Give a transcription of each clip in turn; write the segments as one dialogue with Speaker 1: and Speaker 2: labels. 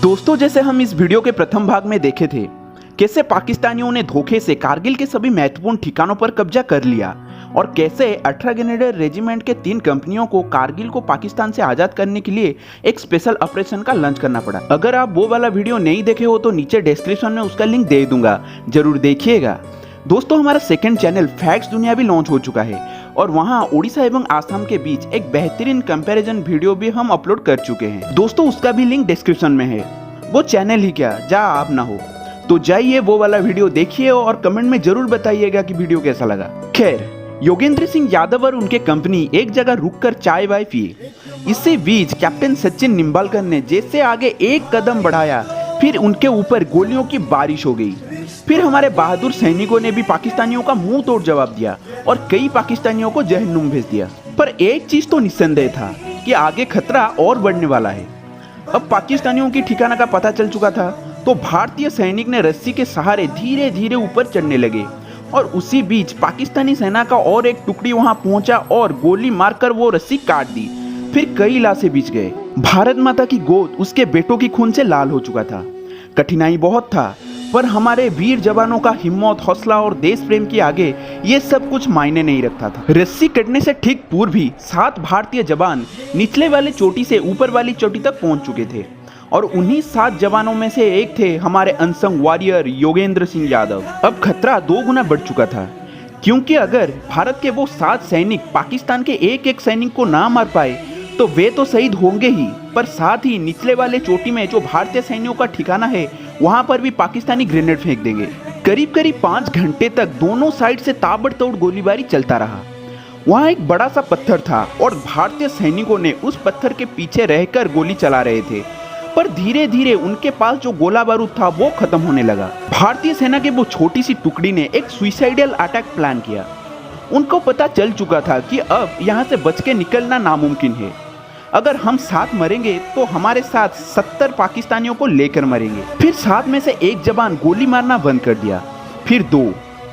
Speaker 1: दोस्तों, जैसे हम इस वीडियो के प्रथम भाग में देखे थे, कैसे पाकिस्तानियों ने धोखे से कारगिल के सभी महत्वपूर्ण ठिकानों पर कब्जा कर लिया और कैसे 18 ग्रेनेडियर रेजिमेंट के 3 कंपनियों को कारगिल को पाकिस्तान से आज़ाद करने के लिए एक स्पेशल ऑपरेशन का लॉन्च करना पड़ा। अगर आप वो वाला वीडियो नहीं देखे हो तो नीचे डिस्क्रिप्शन में उसका लिंक दे दूंगा, जरूर देखिएगा। दोस्तों, हमारा सेकंड चैनल फैक्ट्स दुनिया भी लॉन्च हो चुका है और वहाँ उड़ीसा एवं आसाम के बीच एक बेहतरीन कंपैरिजन वीडियो भी हम अपलोड कर चुके हैं। दोस्तों, उसका भी लिंक डिस्क्रिप्शन में है। वो चैनल ही क्या, जहाँ आप ना हो तो जाइए वो वाला वीडियो देखिए और कमेंट में जरूर बताइएगा कि वीडियो कैसा लगा। खैर, योगेंद्र सिंह यादव और उनके कंपनी एक जगह रुककर चाय वाय पिए। इसी बीच कैप्टन सचिन निम्बालकर ने जैसे आगे एक कदम बढ़ाया, फिर उनके ऊपर गोलियों की बारिश हो गई। फिर हमारे बहादुर सैनिकों ने भी पाकिस्तानियों का मुंह तोड़ जवाब दिया और कई पाकिस्तानियों को जहन्नुम भेज दिया। पर एक चीज तो निस्संदेह था कि आगे खतरा और बढ़ने वाला है। अब पाकिस्तानियों की ठिकाना का पता चल चुका था, तो भारतीय सैनिक ने रस्सी के सहारे धीरे धीरे ऊपर चढ़ने लगे और उसी बीच पाकिस्तानी सेना का और एक टुकड़ी वहां पहुंचा और गोली मारकर वो रस्सी काट दी। फिर कई लाशें बिछ गए। भारत माता की गोद उसके बेटों की खून से लाल हो चुका था। कठिनाई बहुत था, पर हमारे वीर जवानों का हिम्मत, हौसला और देश प्रेम के आगे ये सब कुछ मायने नहीं रखता था। रस्सी कटने से ठीक पूर्व ही 7 भारतीय जवान निचले वाले चोटी से ऊपर वाली चोटी तक पहुंच चुके थे और उन्हीं 7 जवानों में से एक थे हमारे अनसंग वॉरियर योगेंद्र सिंह यादव। अब खतरा 2 गुना बढ़ चुका था, क्योंकि अगर भारत के वो 7 सैनिक पाकिस्तान के एक एक सैनिक को ना मार पाए तो वे तो शहीद होंगे ही, पर साथ ही निचले वाले चोटी में जो भारतीय सैनिकों का ठिकाना है वहां पर भी पाकिस्तानी ग्रेनेड फेंक देंगे। करीब करीब 5 घंटे तक दोनों साइड से ताबड़तोड़ गोलीबारी चलता रहा। वहां एक बड़ा सा पत्थर था और भारतीय सैनिकों ने उस पत्थर के पीछे रहकर गोली चला रहे थे, पर धीरे धीरे उनके पास जो गोला बारूद था वो खत्म होने लगा। भारतीय सेना के वो छोटी सी टुकड़ी ने एक सुइसाइडल अटैक प्लान किया। उनको पता चल चुका था कि अब यहाँ से बच के निकलना नामुमकिन है। अगर हम 7 मरेंगे तो हमारे साथ 70 पाकिस्तानियों को लेकर मरेंगे। फिर 7 में से एक जवान गोली मारना बंद कर दिया, फिर 2,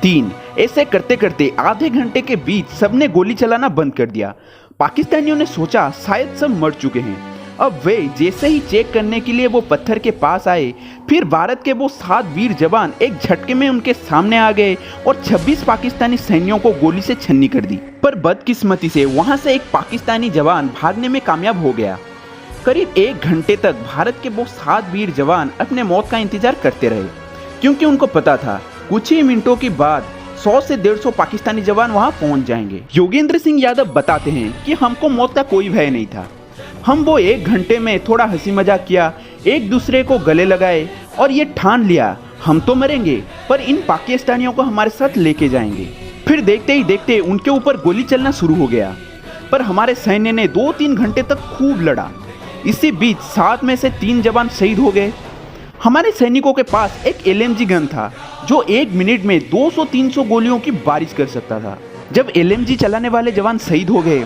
Speaker 1: 3, ऐसे करते करते आधे घंटे के बीच सबने गोली चलाना बंद कर दिया। पाकिस्तानियों ने सोचा शायद सब मर चुके हैं। अब वे जैसे ही चेक करने के लिए वो पत्थर के पास आए, फिर भारत के वो 7 वीर जवान एक झटके में उनके सामने आ गए और 26 पाकिस्तानी सैनिकों को गोली से छन्नी कर दी। पर बदकिस्मती से वहां से एक पाकिस्तानी जवान भागने में कामयाब हो गया। करीब 1 घंटे तक भारत के वो 7 वीर जवान अपने मौत का इंतजार करते रहे, क्योंकि उनको पता था कुछ ही मिनटों के बाद 100 से 150 पाकिस्तानी जवान वहां पहुंच जाएंगे। योगेंद्र सिंह यादव बताते हैं कि हमको मौत का कोई भय नहीं था। हम वो 1 घंटे में थोड़ा हंसी मजाक किया, एक दूसरे को गले लगाए और ये ठान लिया हम तो मरेंगे, पर इन पाकिस्तानियों को हमारे साथ लेके जाएंगे। फिर देखते ही देखते उनके ऊपर गोली चलना शुरू हो गया, पर हमारे सैन्य ने 2-3 घंटे तक खूब लड़ा। इसी बीच 7 में से 3 जवान शहीद हो गए। हमारे सैनिकों के पास एक LMG गन था जो 1 मिनट में 200-300 गोलियों की बारिश कर सकता था। जब LMG चलाने वाले जवान शहीद हो गए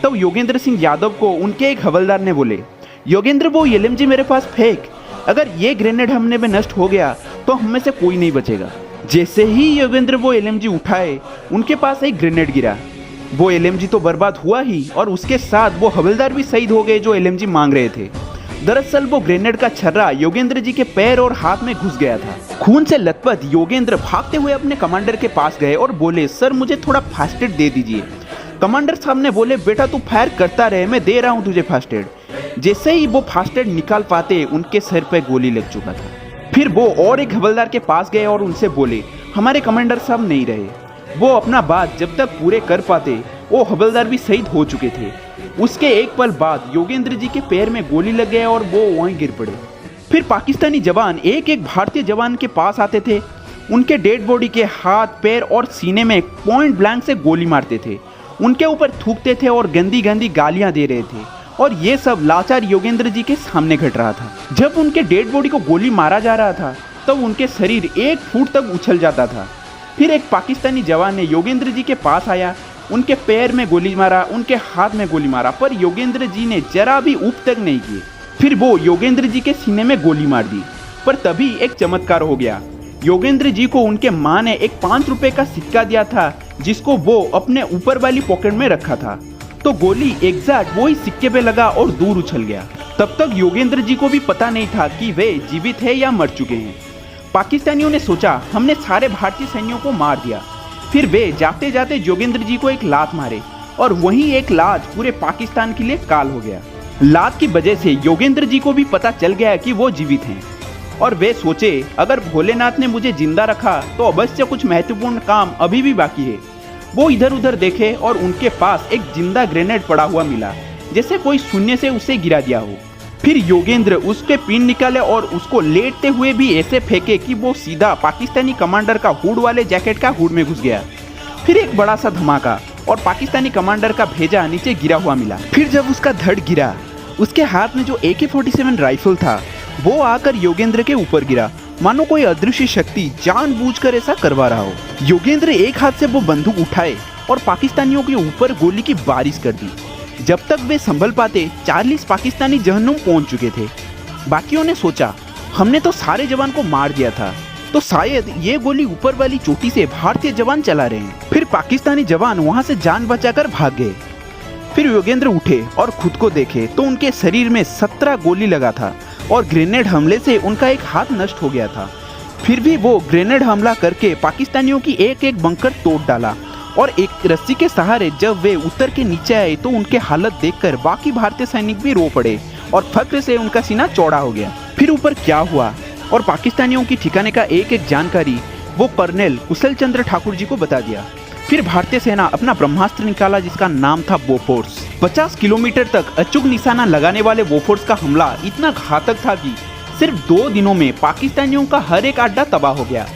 Speaker 1: तब योगेंद्र सिंह यादव को उनके एक हवलदार ने बोले, योगेंद्र वो LMG मेरे पास फेंक, अगर ये ग्रेनेड हमने में नष्ट हो गया तो हम में से कोई नहीं बचेगा। जैसे ही योगेंद्र वो LMG उठाए, उनके पास एक ग्रेनेड गिरा। वो LMG तो बर्बाद हुआ ही और उसके साथ वो हवलदार भी शहीद हो गए जो LMG मांग रहे थे। दरअसल वो ग्रेनेड का छर्रा योगेंद्र जी के पैर और हाथ में घुस गया था। खून से लथपथ योगेंद्र भागते हुए अपने कमांडर के पास गए और बोले, सर मुझे थोड़ा फर्स्ट एड दे दीजिए। कमांडर साहब ने बोले, बेटा तू फायर करता रहे, मैं दे रहा हूँ तुझे फर्स्ट एड। जैसे ही वो फर्स्ट एड निकाल पाते उनके सिर पे गोली लग चुका था। फिर वो और एक हवलदार के पास गए और उनसे बोले, हमारे कमांडर साहब नहीं रहे। वो अपना बात जब तक पूरे कर पाते वो हवलदार भी शहीद हो चुके थे। उसके एक पल बाद योगेंद्र जी के पैर में गोली लग गया और वो वहीं गिर पड़े। फिर पाकिस्तानी जवान एक एक भारतीय जवान के पास आते थे, उनके डेड बॉडी के हाथ, पैर और सीने में पॉइंट ब्लैंक से गोली मारते थे, उनके ऊपर थूकते थे और गंदी गंदी गालियां दे रहे थे। और ये सब लाचार योगेंद्र जी के सामने घट रहा था। जब उनके डेड बॉडी को गोली मारा जा रहा था तब उनके शरीर 1 फुट तक उछल जाता था। फिर एक पाकिस्तानी जवान ने योगेंद्र जी के पास आया, उनके पैर में गोली मारा, उनके हाथ में गोली मारा, पर योगेंद्र जी ने जरा भी ऊप तक नहीं किए। फिर वो योगेंद्र जी के सीने में गोली मार दी। पर तभी एक चमत्कार हो गया। योगेंद्र जी को उनके माँ ने एक 5 रुपए का सिक्का दिया था, जिसको वो अपने ऊपर वाली पॉकेट में रखा था। तो गोली एग्जैक्ट वही सिक्के पे लगा और दूर उछल गया। तब तक योगेंद्र जी को भी पता नहीं था कि वे जीवित है या मर चुके हैं। पाकिस्तानियों ने सोचा हमने सारे भारतीय सैनिकों को मार दिया। फिर वे जाते जाते योगेंद्र जी को एक लात मारे और वही एक लात पूरे पाकिस्तान के लिए काल हो गया। लात की वजह से योगेंद्र जी को भी पता चल गया कि वो जीवित हैं और वे सोचे अगर भोलेनाथ ने मुझे जिंदा रखा तो अवश्य कुछ महत्वपूर्ण काम अभी भी बाकी है। वो इधर उधर देखे और उनके पास एक जिंदा ग्रेनेड पड़ा हुआ मिला, जैसे कोई शून्य से उसे गिरा दिया हो। फिर योगेंद्र उसके पिन निकाले और उसको लेटते हुए भी ऐसे फेंके कि वो सीधा पाकिस्तानी कमांडर का हुड वाले जैकेट का हुड में घुस गया। फिर एक बड़ा सा धमाका और पाकिस्तानी कमांडर का भेजा नीचे गिरा हुआ मिला। फिर जब उसका धड़ गिरा, उसके हाथ में जो AK-47 राइफल था वो आकर योगेंद्र के ऊपर गिरा, मानो कोई अदृश्य शक्ति जानबूझकर ऐसा करवा रहा हो। योगेंद्र एक हाथ से वो बंदूक उठाए और पाकिस्तानियों के ऊपर गोली की बारिश कर दी। जब तक वे संभल पाते 40 पाकिस्तानी जहन्नुम पहुंच चुके थे। बाकियों ने सोचा हमने तो सारे जवान को मार दिया था, तो शायद ये गोली ऊपर वाली चोटी से भारतीय जवान चला रहे हैं। फिर पाकिस्तानी जवान वहां से जान बचाकर भाग गए। फिर योगेंद्र उठे और खुद को देखे तो उनके शरीर में 17 गोली लगा था और ग्रेनेड हमले से उनका एक हाथ नष्ट हो गया था। फिर भी वो ग्रेनेड हमला करके पाकिस्तानियों की एक एक बंकर तोड़ डाला और एक रस्सी के सहारे जब वे उतर के नीचे आए तो उनके हालत देखकर बाकी भारतीय सैनिक भी रो पड़े और फक्र से उनका सीना चौड़ा हो गया। फिर ऊपर क्या हुआ और पाकिस्तानियों की ठिकाने का एक एक जानकारी वो कर्नल कुशल चंद्र ठाकुर जी को बता दिया। फिर भारतीय सेना अपना ब्रह्मास्त्र निकाला जिसका नाम था बोफोर्स। 50 किलोमीटर तक अचूक निशाना लगाने वाले बोफोर्स का हमला इतना घातक था कि सिर्फ 2 दिनों में पाकिस्तानियों का हर एक अड्डा तबाह हो गया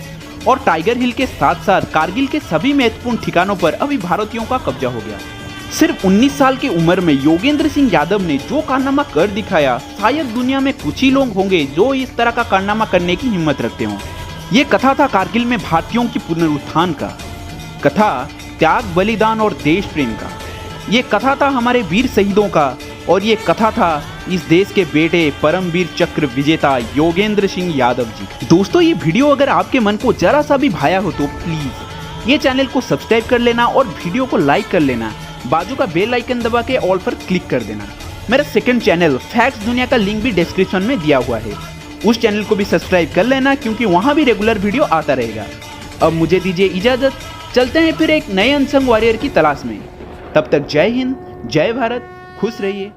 Speaker 1: और टाइगर हिल के साथ साथ कारगिल के सभी महत्वपूर्ण ठिकानों पर अभी भारतीयों का कब्जा हो गया। सिर्फ 19 साल की उम्र में योगेंद्र सिंह यादव ने जो कारनामा कर दिखाया, शायद दुनिया में कुछ ही लोग होंगे जो इस तरह का कारनामा करने की हिम्मत रखते हों। ये कथा था कारगिल में भारतीयों की पुनरुत्थान का, कथा त्याग बलिदान और देश प्रेम का। ये कथा था हमारे वीर शहीदों का और ये कथा था इस देश के बेटे परमवीर चक्र विजेता योगेंद्र सिंह यादव जी। दोस्तों, ये वीडियो अगर आपके मन को जरा सा भी भाया हो तो प्लीज ये चैनल को सब्सक्राइब कर लेना और वीडियो को लाइक कर लेना। बाजू का बेल आइकन दबा के ऑल पर क्लिक कर देना। मेरा सेकंड चैनल फैक्ट्स दुनिया का लिंक भी डिस्क्रिप्शन में दिया हुआ है, उस चैनल को भी सब्सक्राइब कर लेना क्योंकि वहाँ भी रेगुलर वीडियो आता रहेगा। अब मुझे दीजिए इजाजत, चलते हैं फिर एक नए अनसंग वॉरियर की तलाश में। तब तक जय हिंद, जय भारत, खुश रहिए।